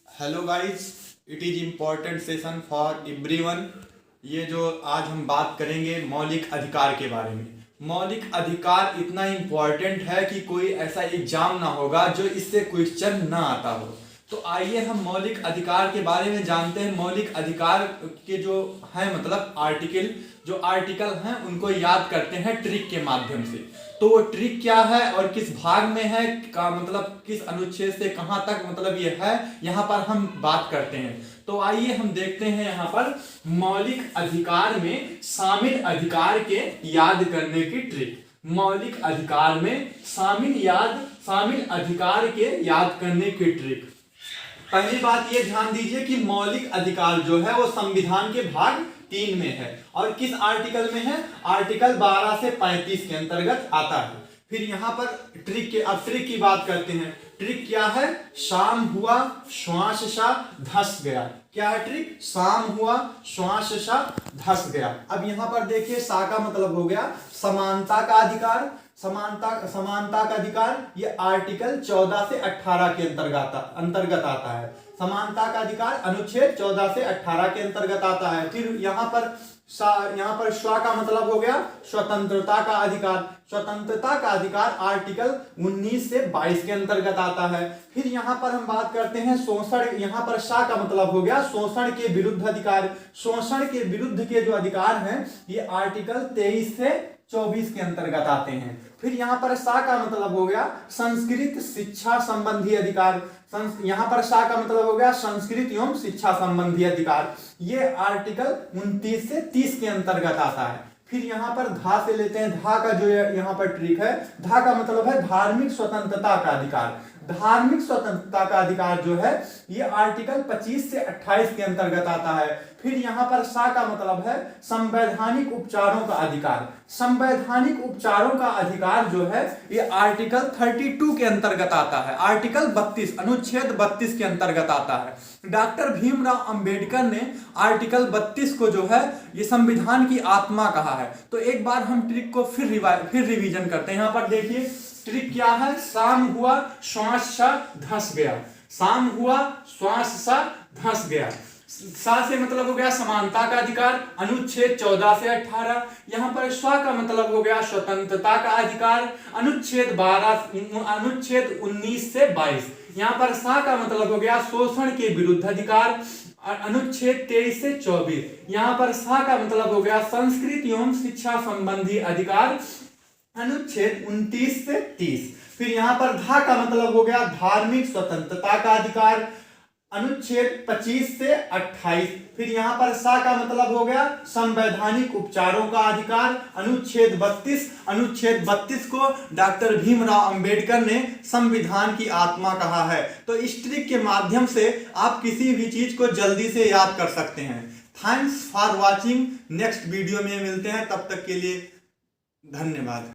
Hello guys, it is important session for everyone. ये जो आज हम बात करेंगे मौलिक अधिकार के बारे में। मौलिक अधिकार इतना इम्पोर्टेंट है कि कोई ऐसा एग्जाम ना होगा जो इससे क्वेश्चन ना आता हो। तो आइए हम मौलिक अधिकार के बारे में जानते हैं। मौलिक अधिकार के जो है मतलब आर्टिकल हैं उनको याद करते हैं ट्रिक के माध्यम से। तो वो ट्रिक क्या है और किस भाग में है का मतलब किस अनुच्छेद से कहां तक मतलब ये है, यहाँ पर हम बात करते हैं। तो आइए हम देखते हैं यहाँ पर मौलिक अधिकार में शामिल अधिकार के याद करने की ट्रिक। मौलिक अधिकार में शामिल अधिकार के याद करने की ट्रिक। पहली बात ये ध्यान दीजिए कि मौलिक अधिकार जो है वो संविधान के भाग 3 में है और किस आर्टिकल में है, आर्टिकल 12 से 35 के अंतर्गत आता है। फिर यहाँ पर ट्रिक की बात करते हैं। ट्रिक क्या है? शाम हुआ श्वास सा धस गया। क्या है ट्रिक? शाम हुआ श्वास सा धस गया। अब यहाँ पर देखिए सा का मतलब हो गया समानता का अधिकार। समानता का अधिकार ये आर्टिकल 14 से 18 के अंतर्गत आता है। समानता का अधिकार अनुच्छेद 14 से 18 के अंतर्गत आता है। फिर यहाँ पर स्व का मतलब हो गया स्वतंत्रता का अधिकार। स्वतंत्रता का अधिकार आर्टिकल 19 से 22 के अंतर्गत आता है। फिर यहाँ पर हम बात करते हैं शोषण। यहाँ पर शा का मतलब हो गया शोषण के विरुद्ध अधिकार। शोषण के विरुद्ध के जो अधिकार हैं ये आर्टिकल 23 से 24 के अंतर्गत आते हैं। फिर यहाँ पर सा का मतलब हो गया संस्कृत शिक्षा संबंधी अधिकार। यहाँ पर सा का मतलब हो गया संस्कृत एवं शिक्षा संबंधी अधिकार। ये आर्टिकल 29 से 30 के अंतर्गत आता है। फिर यहाँ पर धा से लेते हैं। धा का जो यहाँ पर ट्रिक है, धा का मतलब है धार्मिक स्वतंत्रता का अधिकार। धार्मिक स्वतंत्रता का अधिकार जो है ये आर्टिकल 25 से 28 के अंतर्गत आता है। फिर यहाँ पर सा का मतलब है संवैधानिक उपचारों का अधिकार। संवैधानिक उपचारों का अधिकार जो है ये आर्टिकल 32 के अंतर्गत आता है। आर्टिकल 32 अनुच्छेद 32 के अंतर्गत आता है। डॉक्टर भीमराव अंबेडकर ने आर्टिकल 32 को जो है ये संविधान की आत्मा कहा है। तो एक बार हम ट्रिक को फिर रिवीजन करते हैं। यहाँ पर देखिए ट्रिक क्या है? शाम हुआ श्वास सा धस गया। शाम हुआ श्वास सा धस गया। सा से मतलब हो गया समानता का अधिकार अनुच्छेद 14 से 18। यहाँ पर स्व का मतलब हो गया स्वतंत्रता का अधिकार अनुच्छेद 19 से 22। यहाँ पर सा का मतलब हो गया शोषण के विरुद्ध अधिकार अनुच्छेद 23 से 24। यहाँ पर सा का मतलब हो गया संस्कृत एवं शिक्षा संबंधी अधिकार अनुच्छेद 29 से 30। फिर यहाँ पर धा का मतलब हो गया धार्मिक स्वतंत्रता का अधिकार अनुच्छेद 25 से 28। फिर यहाँ पर सा का मतलब हो गया संवैधानिक उपचारों का अधिकार अनुच्छेद 32। अनुच्छेद 32 को डॉक्टर भीमराव अंबेडकर ने संविधान की आत्मा कहा है। तो इस ट्रिक के माध्यम से आप किसी भी चीज को जल्दी से याद कर सकते हैं। Thanks for watching. Next video में मिलते हैं, तब तक के लिए धन्यवाद।